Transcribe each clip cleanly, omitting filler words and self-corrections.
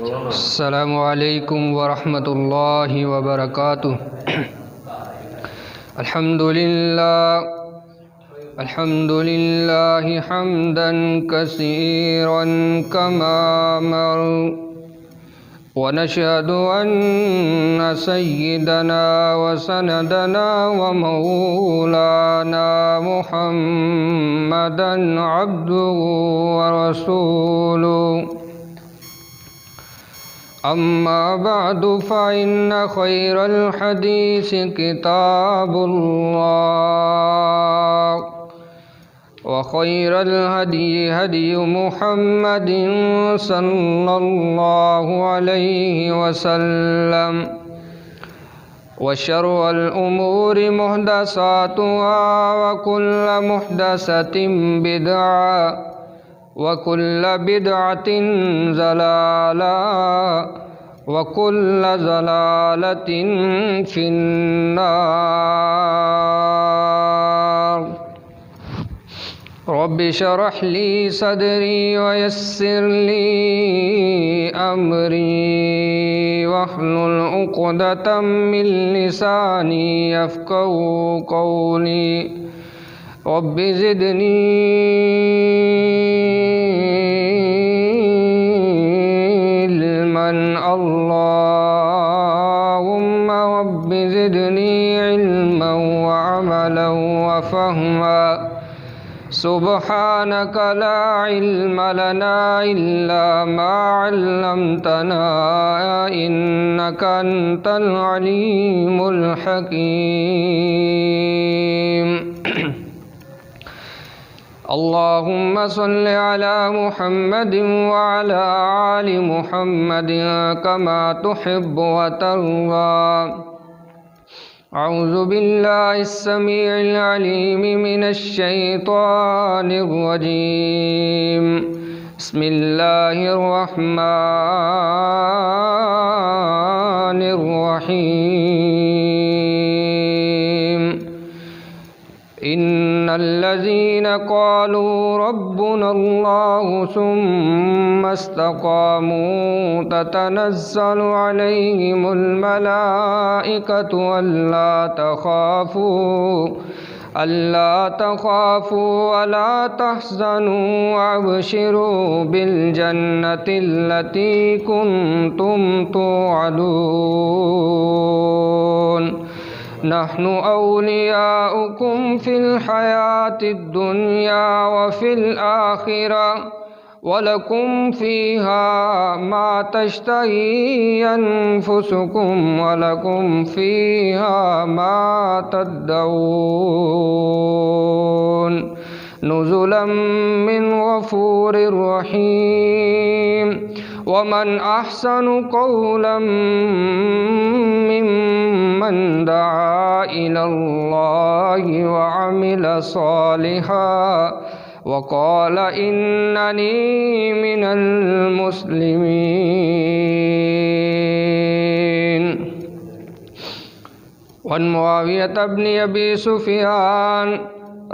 السلام علیکم ورحمۃ اللہ وبرکاتہ۔ الحمد للہ حمدا کثیرا کما مر، ونشهد ان سیدنا وسندنا ومولانا محمدا عبده ورسوله، اما بعد فإن خير الحديث كتاب الله، وخير الهدي هدي محمد صلى الله عليه وسلم، وشر الأمور محدثاتها، وكل محدثة بدعة، وكل بدعة ضلالة، وكل ضلالة في النار۔ رب اشرح لي صدري ويسر لي أمري، واحلل عقدة من لساني يفقهوا قولي، رب زدني علما، اللهم رب زدني علما وعملا وفهما، سبحانك لا علم لنا إلا ما علمتنا إنك أنت العليم الحكيم۔ اللهم صل على محمد وعلى آل محمد كما تحب وترضى۔ أعوذ بالله السميع العليم من الشيطان الرجيم، بسم الله الرحمن الرحيم۔ إن الذين قالوا ربنا الله ثم استقاموا تتنزل عليهم الملائكة ألا تخافوا ولا تحزنوا، وابشروا بالجنة التي كنتم توعدون، نحن أولياؤكم في الحياة الدنيا وفي الآخرة، ولكم فيها ما تشتهي أنفسكم، ولكم فيها ما تدعون، نزلا من غفور رحيم۔ ومن أحسن قولا ممن دعا إلى الله وعمل صالحا وقال إنني من المسلمين۔ وعن معاوية بن أبي سفيان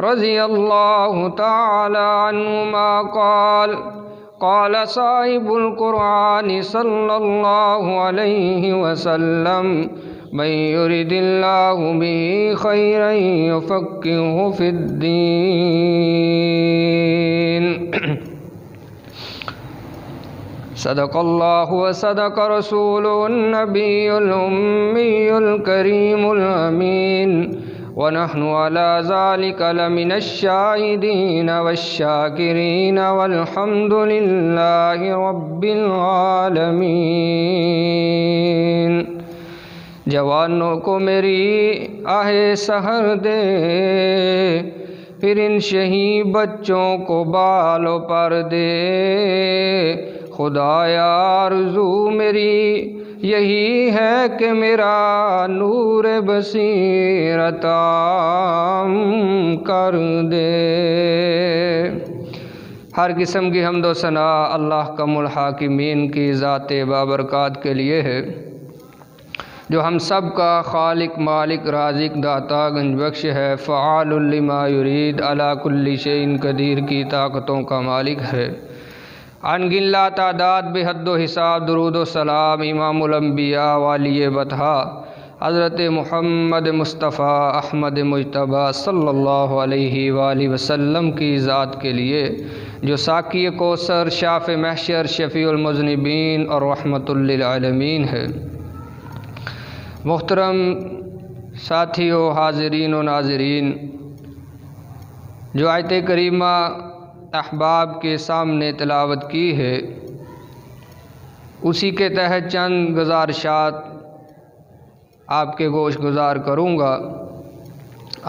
رضي الله تعالى عنهما قال قال صاحب القرآن صلى الله عليه وسلم: من يرد الله به خيرا يفقهه في الدين۔ صدق الله وصدق رسوله النبي الأمي الكريم الأمين، ونحن على ذلك لمن الشاهدين والشاكرين، والحمد لله رب العالمين۔ جوانوں کو میری آہ سحر دے، پھر ان شہید بچوں کو بال و پر دے، خدایا آرزو میری یہی ہے کہ میرا نور بصیرت عام کر دے۔ ہر قسم کی حمد و ثنا اللہ کم الحاکمین کی ذات بابرکات کے لیے ہے، جو ہم سب کا خالق، مالک، رازق، داتا، گنج بخش ہے، فعال لما یرید، علی کل شیء قدیر کی طاقتوں کا مالک ہے۔ ان گن لا تعداد بے حد و حساب درود و سلام امام الانبیاء والی بطحا حضرت محمد مصطفیٰ احمد مجتبیٰ صلی اللہ علیہ وآلہ وسلم کی ذات کے لیے جو ساقی کوثر شاف محشر شفیع المذنبین اور رحمت للعالمین ہے۔ محترم ساتھیو، حاضرین و ناظرین، جو آیت کریمہ احباب کے سامنے تلاوت کی ہے اسی کے تحت چند گزارشات آپ کے گوش گزار کروں گا۔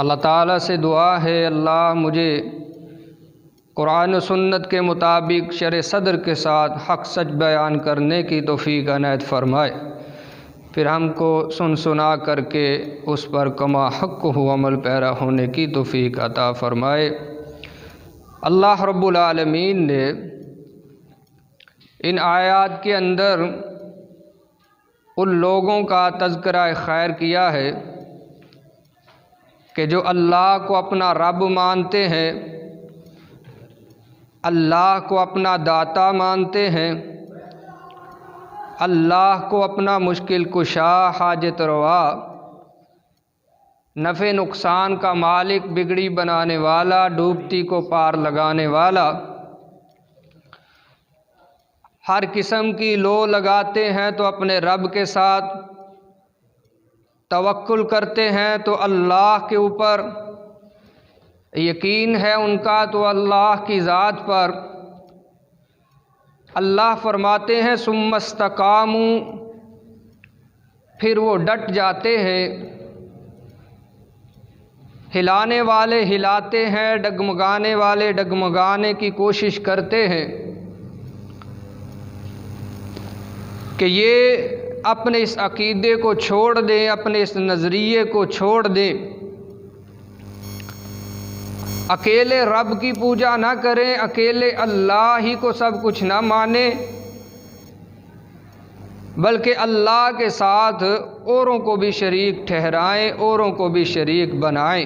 اللہ تعالیٰ سے دعا ہے اللہ مجھے قرآن و سنت کے مطابق شرح صدر کے ساتھ حق سچ بیان کرنے کی توفیق عنایت فرمائے، پھر ہم کو سن سنا کر کے اس پر کما حق ہو عمل پیرا ہونے کی توفیق عطا فرمائے۔ اللہ رب العالمین نے ان آیات کے اندر ان لوگوں کا تذکرہ خیر کیا ہے کہ جو اللہ کو اپنا رب مانتے ہیں، اللہ کو اپنا داتا مانتے ہیں، اللہ کو اپنا مشکل کشا، حاجت روا، نفع نقصان کا مالک، بگڑی بنانے والا، ڈوبتی کو پار لگانے والا، ہر قسم کی لو لگاتے ہیں تو اپنے رب کے ساتھ، توکل کرتے ہیں تو اللہ کے اوپر، یقین ہے ان کا تو اللہ کی ذات پر۔ اللہ فرماتے ہیں ثم استقاموا، پھر وہ ڈٹ جاتے ہیں۔ ہلانے والے ہلاتے ہیں، ڈگمگانے والے ڈگمگانے کی کوشش کرتے ہیں کہ یہ اپنے اس عقیدے کو چھوڑ دیں، اپنے اس نظریے کو چھوڑ دیں، اکیلے رب کی پوجا نہ کریں، اکیلے اللہ ہی کو سب کچھ نہ مانیں، بلکہ اللہ کے ساتھ اوروں کو بھی شریک ٹھہرائیں، اوروں کو بھی شریک بنائیں۔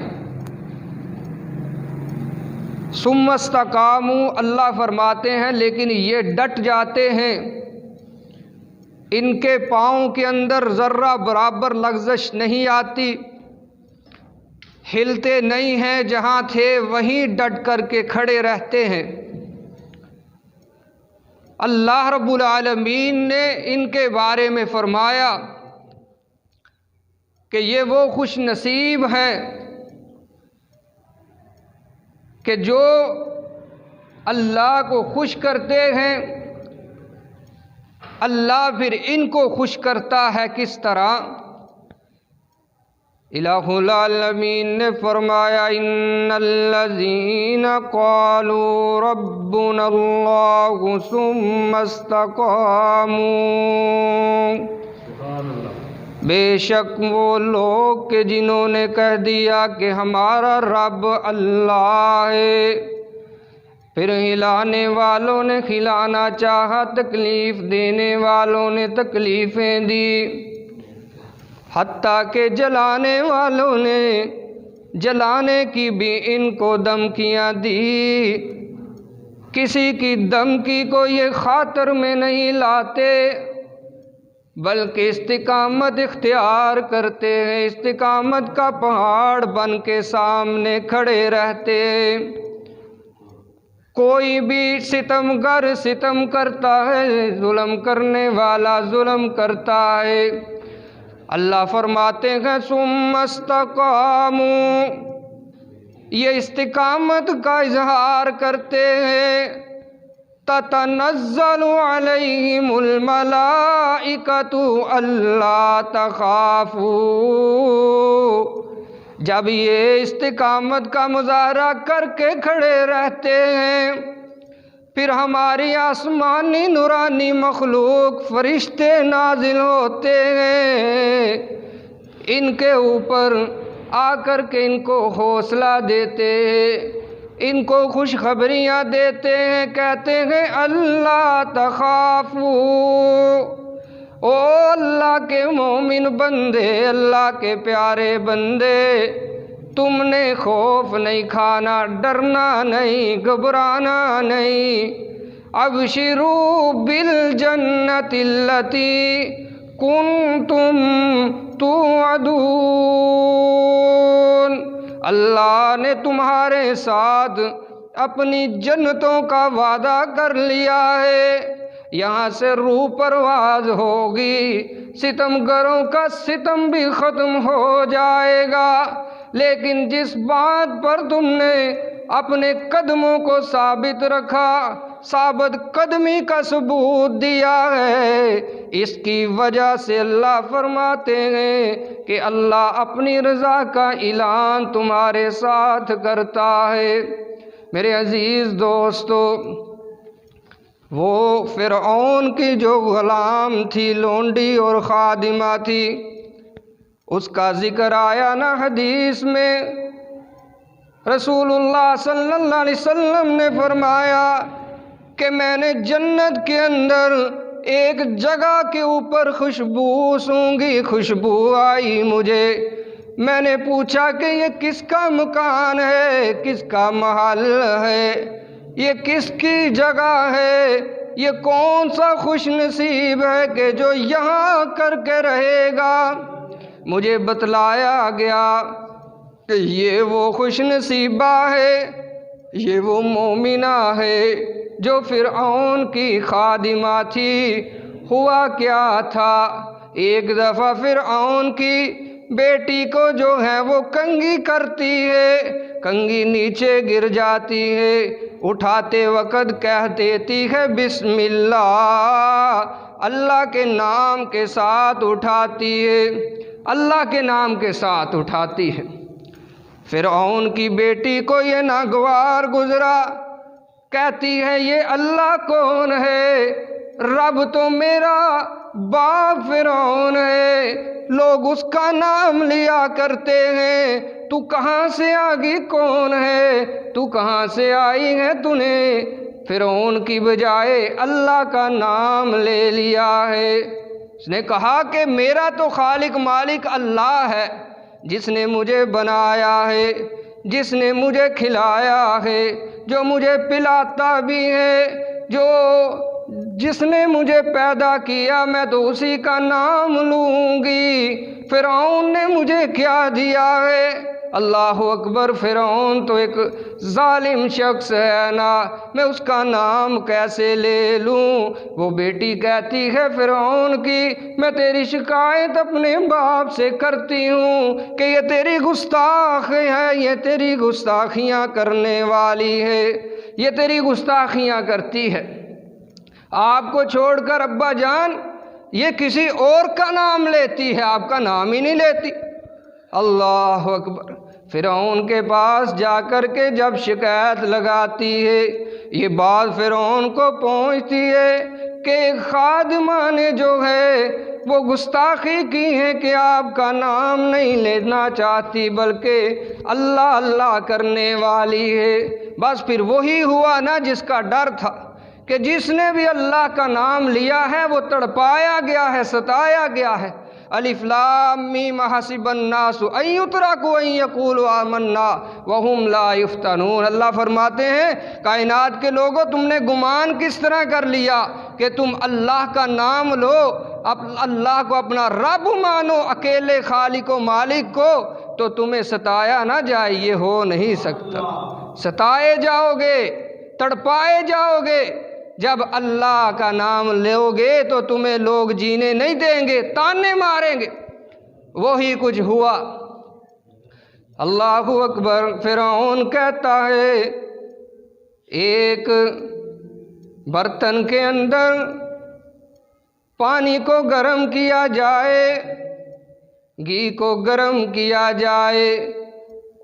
ثم استقاموا، اللہ فرماتے ہیں لیکن یہ ڈٹ جاتے ہیں، ان کے پاؤں کے اندر ذرہ برابر لغزش نہیں آتی، ہلتے نہیں ہیں، جہاں تھے وہیں ڈٹ کر کے کھڑے رہتے ہیں۔ اللہ رب العالمین نے ان کے بارے میں فرمایا کہ یہ وہ خوش نصیب ہیں کہ جو اللہ کو خوش کرتے ہیں، اللہ پھر ان کو خوش کرتا ہے کس طرح؟ الہ العالمین نے فرمایا ان الذین قالوا ربنا اللہ ثم استقاموا، بے شک وہ لوگ کہ جنہوں نے کہہ دیا کہ ہمارا رب اللہ ہے، پھر ہلانے والوں نے کھلانا چاہا، تکلیف دینے والوں نے تکلیفیں دی، حتیٰ کہ جلانے والوں نے جلانے کی بھی ان کو دھمکیاں دی، کسی کی دھمکی کو یہ خاطر میں نہیں لاتے بلکہ استقامت اختیار کرتے ہیں، استقامت کا پہاڑ بن کے سامنے کھڑے رہتے ہیں۔ کوئی بھی ستمگر ستم کرتا ہے، ظلم کرنے والا ظلم کرتا ہے، اللہ فرماتے ہیں ثم استقاموا، یہ استقامت کا اظہار کرتے ہیں، تتنزل علیہم الملائکۃ الا تخافوا، جب یہ استقامت کا مظاہرہ کر کے کھڑے رہتے ہیں، پھر ہماری آسمانی نورانی مخلوق فرشتے نازل ہوتے ہیں، ان کے اوپر آ کر کے ان کو حوصلہ دیتے ہیں، ان کو خوشخبریاں دیتے ہیں، کہتے ہیں اللہ تخافوا، او اللہ کے مومن بندے، اللہ کے پیارے بندے، تم نے خوف نہیں کھانا، ڈرنا نہیں، گھبرانا نہیں، ابشرو بالجنت التی کنتم توعدون، اللہ نے تمہارے ساتھ اپنی جنتوں کا وعدہ کر لیا ہے، یہاں سے روح پرواز ہوگی، ستم گروں کا ستم بھی ختم ہو جائے گا، لیکن جس بات پر تم نے اپنے قدموں کو ثابت رکھا، ثابت قدمی کا ثبوت دیا ہے، اس کی وجہ سے اللہ فرماتے ہیں کہ اللہ اپنی رضا کا اعلان تمہارے ساتھ کرتا ہے۔ میرے عزیز دوستو، وہ فرعون کی جو غلام تھی، لونڈی اور خادمہ تھی، اس کا ذکر آیا نا حدیث میں، رسول اللہ صلی اللہ علیہ وسلم نے فرمایا کہ میں نے جنت کے اندر ایک جگہ کے اوپر خوشبو سونگھی، خوشبو آئی مجھے، میں نے پوچھا کہ یہ کس کا مکان ہے، کس کا محل ہے، یہ کس کی جگہ ہے، یہ کون سا خوش نصیب ہے کہ جو یہاں کر کے رہے گا؟ مجھے بتلایا گیا کہ یہ وہ خوش نصیبہ ہے، یہ وہ مومنہ ہے جو فرعون کی خادمہ تھی۔ ہوا کیا تھا، ایک دفعہ فرعون کی بیٹی کو جو ہے وہ کنگھی کرتی ہے، کنگھی نیچے گر جاتی ہے، اٹھاتے وقت کہہ دیتی ہے بسم اللہ، اللہ کے نام کے ساتھ اٹھاتی ہے، اللہ کے نام کے ساتھ اٹھاتی ہے۔ فرعون کی بیٹی کو یہ ناگوار گزرا، کہتی ہے یہ اللہ کون ہے؟ رب تو میرا باپ فرعون ہے، لوگ اس کا نام لیا کرتے ہیں، تو کہاں سے آگی کون ہے؟ تو کہاں سے آئی ہے؟ تو نے فرعون کی بجائے اللہ کا نام لے لیا ہے۔ اس نے کہا کہ میرا تو خالق مالک اللہ ہے، جس نے مجھے بنایا ہے، جس نے مجھے کھلایا ہے، جو مجھے پلاتا بھی ہے، جس نے مجھے پیدا کیا، میں تو اسی کا نام لوں گی۔ فرعون نے مجھے کیا دیا ہے؟ اللہ اکبر، فرعون تو ایک ظالم شخص ہے نا، میں اس کا نام کیسے لے لوں؟ وہ بیٹی کہتی ہے فرعون کی، میں تیری شکایت اپنے باپ سے کرتی ہوں کہ یہ تیری گستاخ ہے، یہ تیری گستاخیاں کرنے والی ہے، یہ تیری گستاخیاں کرتی ہے۔ آپ کو چھوڑ کر ابا جان یہ کسی اور کا نام لیتی ہے، آپ کا نام ہی نہیں لیتی۔ اللہ اکبر، فرعون کے پاس جا کر کے جب شکایت لگاتی ہے، یہ بات فرعون کو پہنچتی ہے کہ خادمہ نے جو ہے وہ گستاخی کی ہے کہ آپ کا نام نہیں لینا چاہتی بلکہ اللہ اللہ کرنے والی ہے۔ بس پھر وہی ہوا نا جس کا ڈر تھا کہ جس نے بھی اللہ کا نام لیا ہے وہ تڑپایا گیا ہے، ستایا گیا ہے۔ الف لام میم حسب الناس ان یترکوا ان یقولوا آمنا وهم لا یفتنون۔ اللہ فرماتے ہیں کائنات کے لوگوں، تم نے گمان کس طرح کر لیا کہ تم اللہ کا نام لو، اللہ کو اپنا رب مانو، اکیلے خالق و مالک کو، تو تمہیں ستایا نہ جائے، یہ ہو نہیں سکتا۔ ستائے جاؤ گے، تڑپائے جاؤ گے، جب اللہ کا نام لو گے تو تمہیں لوگ جینے نہیں دیں گے، تانے ماریں گے۔ وہی کچھ ہوا۔ اللہ اکبر، فرعون کہتا ہے ایک برتن کے اندر پانی کو گرم کیا جائے، گھی کو گرم کیا جائے،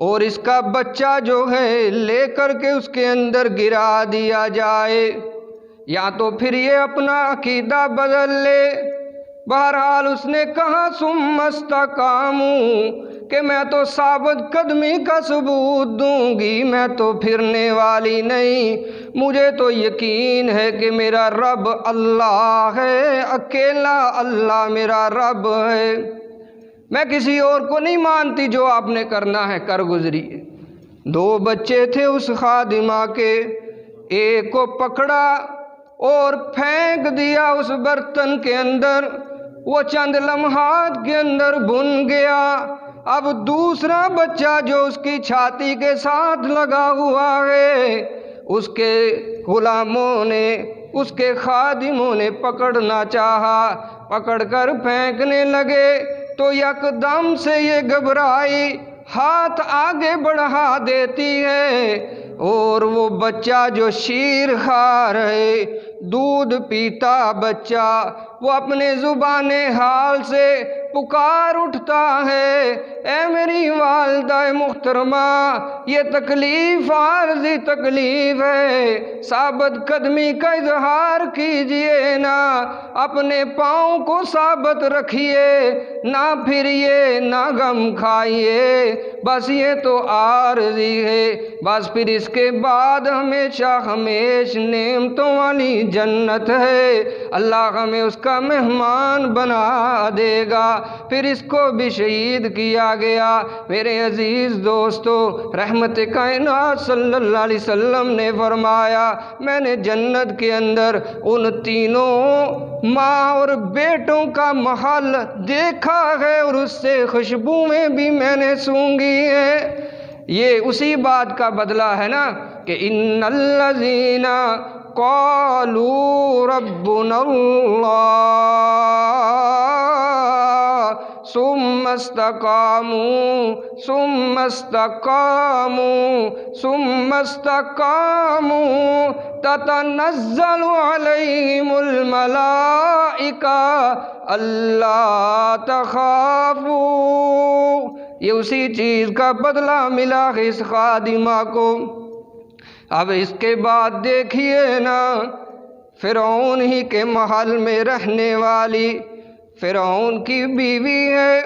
اور اس کا بچہ جو ہے لے کر کے اس کے اندر گرا دیا جائے، یا تو پھر یہ اپنا عقیدہ بدل لے۔ بہرحال اس نے کہا ثم استقاموا، کہ میں تو ثابت قدمی کا ثبوت دوں گی، میں تو پھرنے والی نہیں، مجھے تو یقین ہے کہ میرا رب اللہ ہے، اکیلا اللہ میرا رب ہے، میں کسی اور کو نہیں مانتی، جو آپ نے کرنا ہے کر گزری۔ 2 بچے تھے اس خادمہ کے، ایک کو پکڑا اور پھینک دیا اس برتن کے اندر، وہ چند لمحات کے اندر بن گیا۔ اب دوسرا بچہ جو اس کی چھاتی کے ساتھ لگا ہوا ہے، اس کے غلاموں نے، اس کے خادموں نے پکڑنا چاہا، پکڑ کر پھینکنے لگے تو یکدم سے یہ گھبرائی، ہاتھ آگے بڑھا دیتی ہے، اور وہ بچہ جو شیر خار ہے، دودھ پیتا بچہ، وہ اپنے زبان حال سے پکار اٹھتا ہے، اے میری والدہ محترمہ، یہ تکلیف عارضی تکلیف ہے، ثابت قدمی کا اظہار کیجئے نا، اپنے پاؤں کو ثابت رکھیے، نہ پھریے نہ غم کھائیے، بس یہ تو عارضی ہے، بس پھر اس کے بعد ہمیشہ ہمیش نعمتوں والی جنت ہے، اللہ ہمیں اس کا مہمان بنا دے گا۔ پھر اس کو بھی شہید کیا گیا۔ میرے عزیز دوستو، رحمت کائنات صلی اللہ علیہ وسلم نے فرمایا، میں نے جنت کے اندر ان تینوں ماں اور بیٹوں کا محل دیکھا ہے، اور اس سے خوشبوئیں بھی میں نے سونگھی ہیں۔ یہ اسی بات کا بدلہ ہے نا کہ ان الذین قالوا ربنا اللہ ثم استقاموا ثم استقاموا ثم استقاموا تتنزل علیہم الملائکہ الا تخافوا، یہ اسی چیز کا بدلہ ملا ہے اس خادمہ کو۔ اب اس کے بعد دیکھیے نا، فرعون ہی کے محل میں رہنے والی فرعون کی بیوی ہے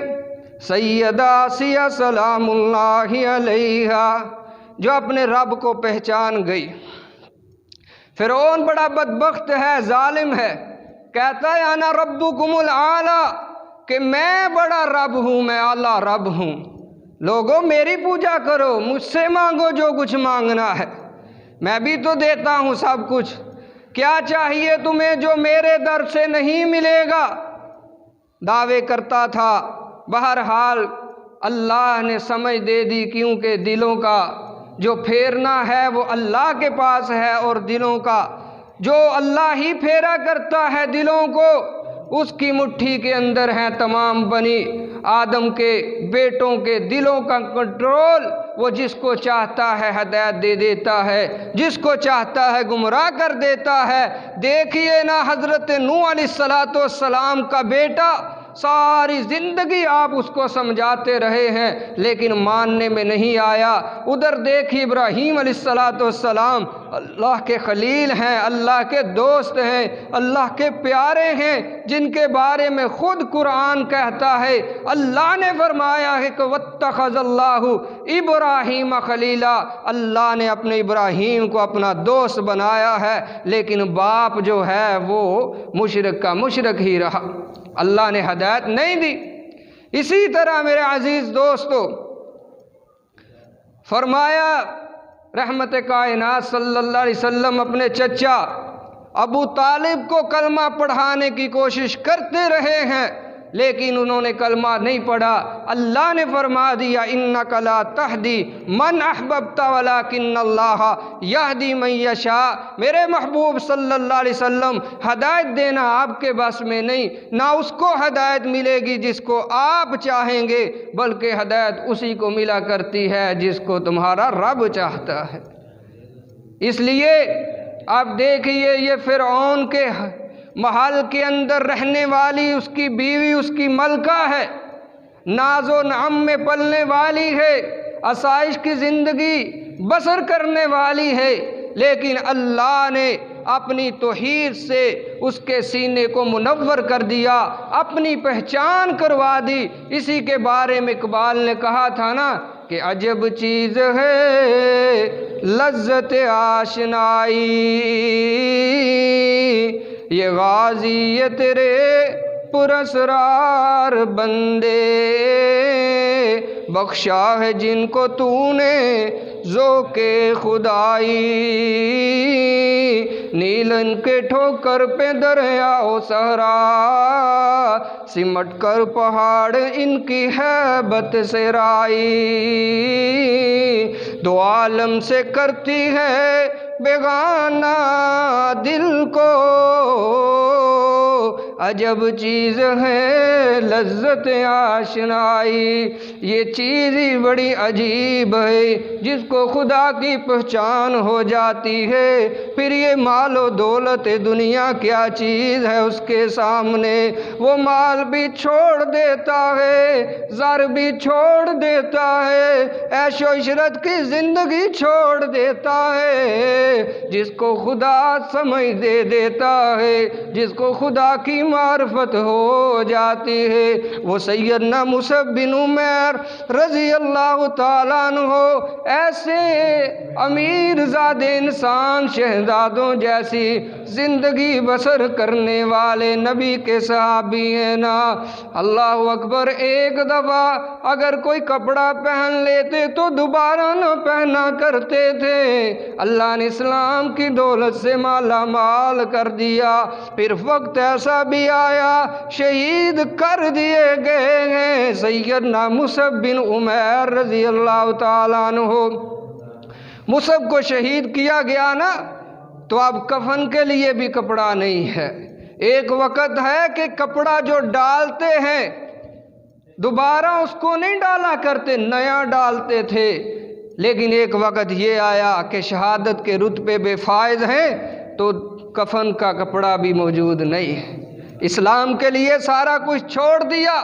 سیدہ آسیہ سلام اللہ علیہا، جو اپنے رب کو پہچان گئی۔ فرعون بڑا بدبخت ہے، ظالم ہے، کہتا ہے انا ربکم الاعلی، کہ میں بڑا رب ہوں، میں اعلیٰ رب ہوں، لوگوں میری پوجا کرو، مجھ سے مانگو جو کچھ مانگنا ہے، میں بھی تو دیتا ہوں سب کچھ، کیا چاہیے تمہیں جو میرے در سے نہیں ملے گا، دعوے کرتا تھا۔ بہرحال اللہ نے سمجھ دے دی، کیونکہ دلوں کا جو پھیرنا ہے وہ اللہ کے پاس ہے، اور دلوں کا جو اللہ ہی پھیرا کرتا ہے دلوں کو، اس کی مٹھی کے اندر ہیں تمام بنی آدم کے بیٹوں کے دلوں کا کنٹرول، وہ جس کو چاہتا ہے ہدایت دے دیتا ہے، جس کو چاہتا ہے گمراہ کر دیتا ہے۔ دیکھیے نا حضرت نوح علیہ السلام کا بیٹا، ساری زندگی آپ اس کو سمجھاتے رہے ہیں لیکن ماننے میں نہیں آیا۔ ادھر دیکھیے ابراہیم علیہ السلام، اللہ کے خلیل ہیں، اللہ کے دوست ہیں، اللہ کے پیارے ہیں، جن کے بارے میں خود قرآن کہتا ہے، اللہ نے فرمایا ہے کہ واتخذ اللہ ابراہیم خلیلا، اللہ نے اپنے ابراہیم کو اپنا دوست بنایا ہے، لیکن باپ جو ہے وہ مشرک کا مشرک ہی رہا، اللہ نے ہدایت نہیں دی۔ اسی طرح میرے عزیز دوستو، فرمایا رحمت کائنات صلی اللہ علیہ وسلم اپنے چچا ابو طالب کو کلمہ پڑھانے کی کوشش کرتے رہے ہیں، لیکن انہوں نے کلمہ نہیں پڑھا۔ اللہ نے فرما دیا انک لا تہدی من احببت ولکن اللہ یہدی من یشاء، میرے محبوب صلی اللہ علیہ وسلم ہدایت دینا آپ کے بس میں نہیں، نہ اس کو ہدایت ملے گی جس کو آپ چاہیں گے، بلکہ ہدایت اسی کو ملا کرتی ہے جس کو تمہارا رب چاہتا ہے۔ اس لیے آپ دیکھیے یہ فرعون کے محل کے اندر رہنے والی اس کی بیوی، اس کی ملکہ ہے، ناز و نعم میں پلنے والی ہے، آسائش کی زندگی بسر کرنے والی ہے، لیکن اللہ نے اپنی توحید سے اس کے سینے کو منور کر دیا، اپنی پہچان کروا دی۔ اسی کے بارے میں اقبال نے کہا تھا نا کہ عجب چیز ہے لذت آشنائی، یہ غازی یہ تیرے پراسرار بندے، بخشا ہے جن کو تو نے ذوق خدائی، نیلن کے ٹھوکر پہ دریا و صحرا، سمٹ کر پہاڑ ان کی ہیبت سے رائی، دو عالم سے کرتی ہے بیگانہ دل کو، عجب چیز ہے لذت آشنائی۔ یہ چیز ہی بڑی عجیب ہے، جس کو خدا کی پہچان ہو جاتی ہے، پھر یہ مال و دولت دنیا کیا چیز ہے اس کے سامنے۔ وہ مال بھی چھوڑ دیتا ہے، زر بھی چھوڑ دیتا ہے، عیش و عشرت کی زندگی چھوڑ دیتا ہے، جس کو خدا سمجھ دے دیتا ہے، جس کو خدا کی معرفت ہو جاتی ہے، وہ سیدنا مصعب بن عمیر رضی اللہ تعالیٰ عنہ ایسے امیر زاد انسان، شہزادوں جیسی زندگی بسر کرنے والے نبی کے صحابی ہیں نا۔ اللہ اکبر، ایک دفعہ اگر کوئی کپڑا پہن لیتے تو دوبارہ نہ پہنا کرتے تھے۔ اللہ نے اسلام کی دولت سے مالا مال کر دیا، پھر وقت ایسا بھی آیا شہید کر دیے گئے ہیں سیدنا مصعب بن عمیر رضی اللہ تعالیٰ عنہ۔ مصعب کو شہید کیا گیا نا، تو اب کفن کے لیے بھی کپڑا نہیں ہے۔ ایک وقت ہے کہ کپڑا جو ڈالتے ہیں دوبارہ اس کو نہیں ڈالا کرتے، نیا ڈالتے تھے، لیکن ایک وقت یہ آیا کہ شہادت کے رتبے بے فائز ہیں تو کفن کا کپڑا بھی موجود نہیں ہے۔ اسلام کے لیے سارا کچھ چھوڑ دیا،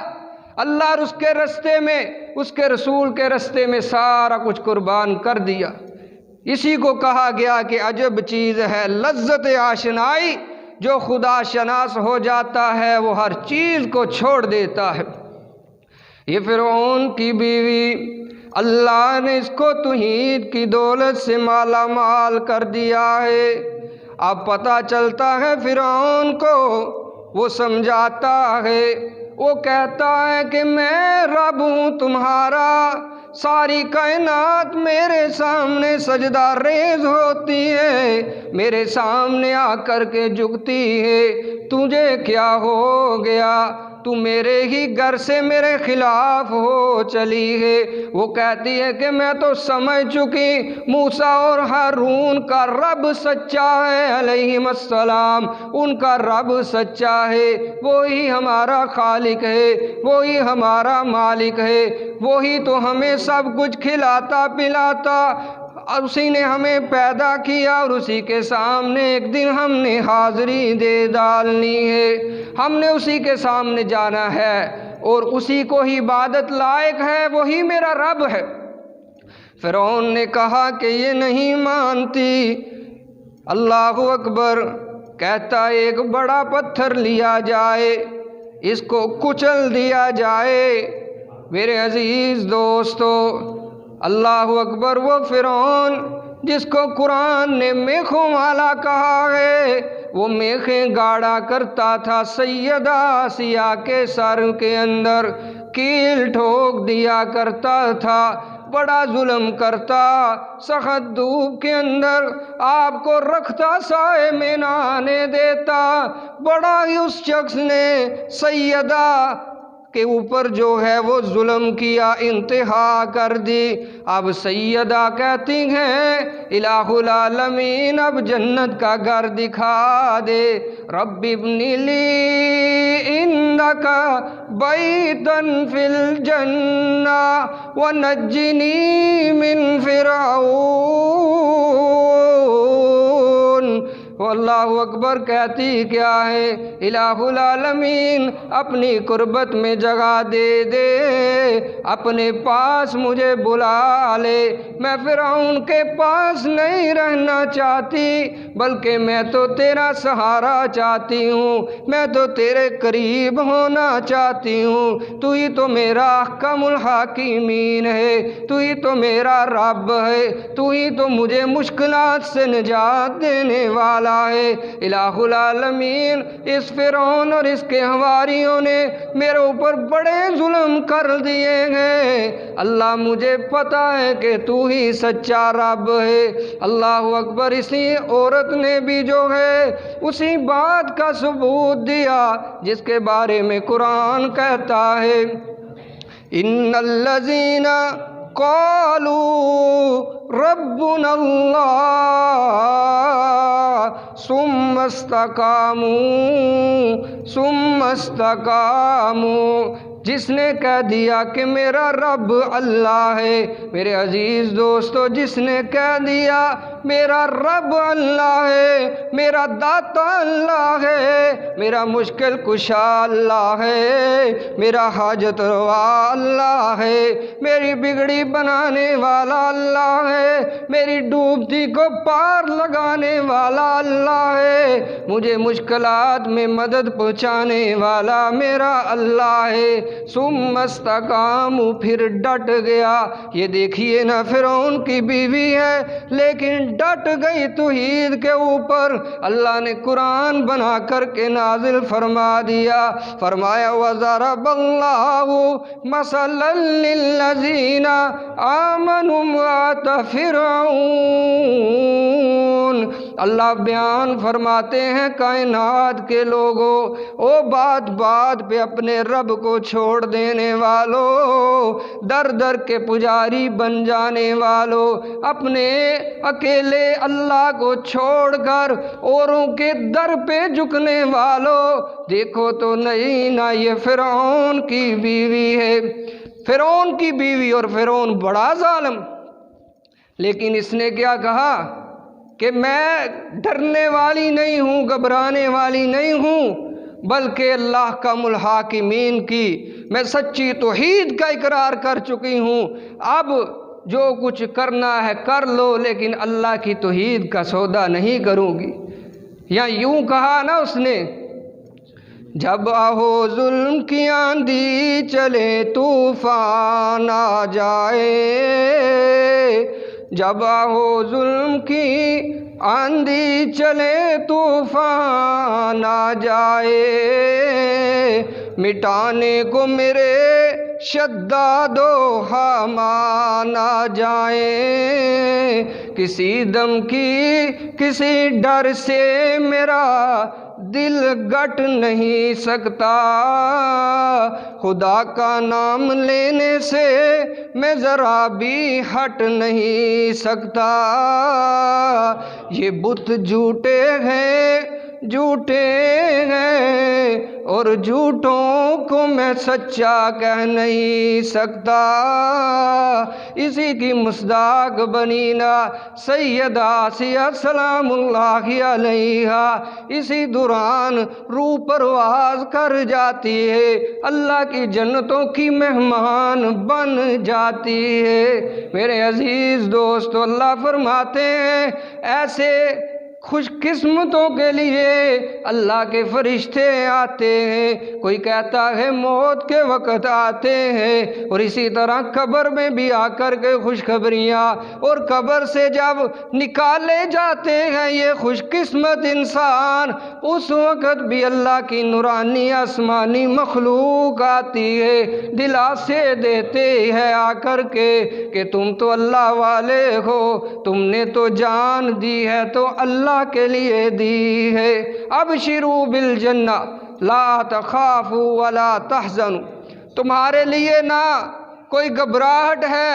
اللہ اور اس کے رستے میں، اس کے رسول کے رستے میں سارا کچھ قربان کر دیا۔ اسی کو کہا گیا کہ عجب چیز ہے لذت آشنائی، جو خدا شناس ہو جاتا ہے وہ ہر چیز کو چھوڑ دیتا ہے۔ یہ فرعون کی بیوی، اللہ نے اس کو توحید کی دولت سے مالا مال کر دیا ہے۔ اب پتہ چلتا ہے فرعون کو، وہ سمجھاتا ہے، وہ کہتا ہے کہ میں رب ہوں تمہارا، ساری کائنات میرے سامنے سجدہ ریز ہوتی ہے، میرے سامنے آ کر کے جھکتی ہے، تجھے کیا ہو گیا؟ تو میرے ہی گھر سے میرے خلاف ہو چلی ہے۔ وہ کہتی ہے کہ میں تو سمجھ چکی موسیٰ اور ہارون کا رب سچا ہے علیہم السلام، ان کا رب سچا ہے، وہی ہمارا خالق ہے، وہی ہمارا مالک ہے، وہی تو ہمیں سب کچھ کھلاتا پلاتا، اسی نے ہمیں پیدا کیا، اور اسی کے سامنے ایک دن ہم نے حاضری دے ڈالنی ہے، ہم نے اسی کے سامنے جانا ہے، اور اسی کو ہی عبادت لائق ہے، وہی میرا رب ہے۔ فرعون نے کہا کہ یہ نہیں مانتی۔ اللہ اکبر، کہتا ایک بڑا پتھر لیا جائے، اس کو کچل دیا جائے۔ میرے عزیز دوستو، اللہ اکبر، وہ فرعون جس کو قرآن نے میخوں والا کہا ہے، وہ میخیں گاڑا کرتا تھا سیدہ آسیہ کے سر کے اندر، کیل ٹھوک دیا کرتا تھا، بڑا ظلم کرتا، سخت دھوپ کے اندر آپ کو رکھتا، سائے میں نہ آنے دیتا، بڑا ہی اس شخص نے سیدہ کے اوپر جو ہے وہ ظلم کیا، انتہا کر دی۔ اب سیدہ کہتی ہیں الہ العالمین اب جنت کا گھر دکھا دے، رب ابن لی عندک بیتا فی الجنہ ونجنی من فرعون۔ اللہ اکبر، کہتی کیا ہے، الہ العالمین اپنی قربت میں جگہ دے دے، اپنے پاس مجھے بلا لے، میں فرعون کے پاس نہیں رہنا چاہتی، بلکہ میں تو تیرا سہارا چاہتی ہوں، میں تو تیرے قریب ہونا چاہتی ہوں، تو ہی تو میرا احکم الحاکمین ہے، تو ہی تو میرا رب ہے، تو ہی تو مجھے مشکلات سے نجات دینے والا والا ہے۔ الہ العالمین، اس فرعون اور اس کے حواریوں نے میرے اوپر بڑے ظلم کر دیے ہیں، اللہ مجھے پتہ ہے کہ تو ہی سچا رب ہے۔ اللہ اکبر۔ اسی عورت نے بھی جو ہے اسی بات کا ثبوت دیا جس کے بارے میں قرآن کہتا ہے، ان الذین قالوا ربنا اللہ ثم استقاموا، جس نے کہہ دیا کہ میرا رب اللہ ہے۔ میرے عزیز دوستو، جس نے کہہ دیا میرا رب اللہ ہے، میرا داتا اللہ ہے، میرا مشکل کشا اللہ ہے، میرا حاجت روا اللہ ہے، میری بگڑی بنانے والا اللہ ہے، میری ڈوبتی کو پار لگانے والا اللہ ہے، مجھے مشکلات میں مدد پہنچانے والا میرا اللہ ہے۔ ثم استقاموا، پھر ڈٹ گیا۔ یہ دیکھیے نا، فرعون کی بیوی ہے لیکن ڈٹ گئی توحید کے اوپر۔ اللہ نے قرآن بنا کر کے نازل فرما دیا، فرمایا وَضَرَبَ اللَّهُ مَثَلًا لِّلَّذِينَ آمَنُوا امْرَأَتَ فِرْعَوْنَ۔ اللہ بیان فرماتے ہیں، کائنات کے لوگوں، او بات بات پہ اپنے رب کو چھوڑ دینے والوں، در در کے پجاری بن جانے والوں، اپنے اکیلے اللہ کو چھوڑ کر اوروں کے در پہ جھکنے والوں، دیکھو تو نہیں نا، یہ فرعون کی بیوی ہے۔ فرعون کی بیوی، اور فرعون بڑا ظالم، لیکن اس نے کیا کہا کہ میں ڈرنے والی نہیں ہوں، گھبرانے والی نہیں ہوں، بلکہ اللہ کم الحاکمین کی میں سچی توحید کا اقرار کر چکی ہوں، اب جو کچھ کرنا ہے کر لو، لیکن اللہ کی توحید کا سودا نہیں کروں گی۔ یا یوں کہا نا اس نے، جب آہو ظلم کی آندھی چلے طوفان آ جائے، جب آہو ظلم کی آندھی چلے طوفان آ جائے، مٹانے کو میرے شداد و حامان آ جائیں، کسی دم کی کسی ڈر سے میرا دل گٹ نہیں سکتا، خدا کا نام لینے سے میں ذرا بھی ہٹ نہیں سکتا، یہ بت جھوٹے ہیں جھوٹے ہیں، اور جھوٹوں کو میں سچا کہہ نہیں سکتا۔ اسی کی مصداق بنی نا سیدہ آسیہ سلام اللہ علیہا، اسی دوران روح پرواز کر جاتی ہے، اللہ کی جنتوں کی مہمان بن جاتی ہے۔ میرے عزیز دوستو، اللہ فرماتے ہیں ایسے خوش قسمتوں کے لیے اللہ کے فرشتے آتے ہیں، کوئی کہتا ہے موت کے وقت آتے ہیں، اور اسی طرح قبر میں بھی آ کر کے خوشخبریاں، اور قبر سے جب نکالے جاتے ہیں یہ خوش قسمت انسان، اس وقت بھی اللہ کی نورانی آسمانی مخلوق آتی ہے، دلاسے دیتے ہیں آ کر کے کہ تم تو اللہ والے ہو، تم نے تو جان دی ہے تو اللہ کے لیے دی ہے۔ ابشروا بالجنہ لا تخافوا ولا تحزنوا، تمہارے لیے نہ کوئی گھبراہٹ ہے،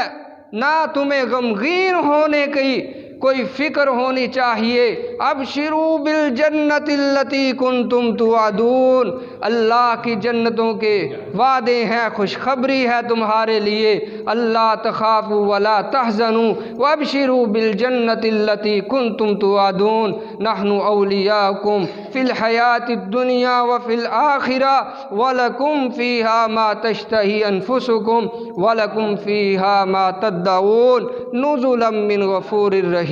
نہ تمہیں غمگین ہونے کی کوئی فکر ہونی چاہیے۔ ابشروا بالجنۃ التی کنتم توعدون، اللہ کی جنتوں کے وعدے ہیں، خوشخبری ہے تمہارے لیے۔ اللہ تخافوا ولا تحزنوا وابشروا بالجنۃ التی کنتم توعدون، نحن اولیاؤکم فی الحیاۃ الدنیا وفی الآخرہ ولکم فیہا ما تشتہی انفسکم ولکم فیہا ما تدعون نزلا من غفور الرحیم۔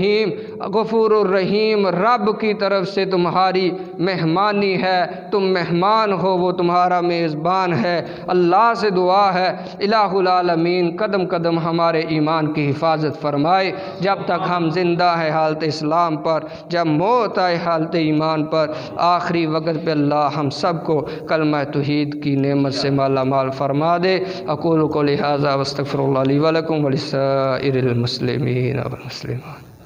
غفور الرحیم رب کی طرف سے تمہاری مہمانی ہے، تم مہمان ہو، وہ تمہارا میزبان ہے۔ اللہ سے دعا ہے الہ العالمین قدم قدم ہمارے ایمان کی حفاظت فرمائے، جب تک ہم زندہ ہیں حالت اسلام پر، جب موت آئے حالت ایمان پر، آخری وقت پہ اللہ ہم سب کو کلمہ توحید کی نعمت سے مالا مال فرما دے۔ اقول قولی ھذا واستغفر اللہ لی ولکم ولسائر المسلمین والمسلمات۔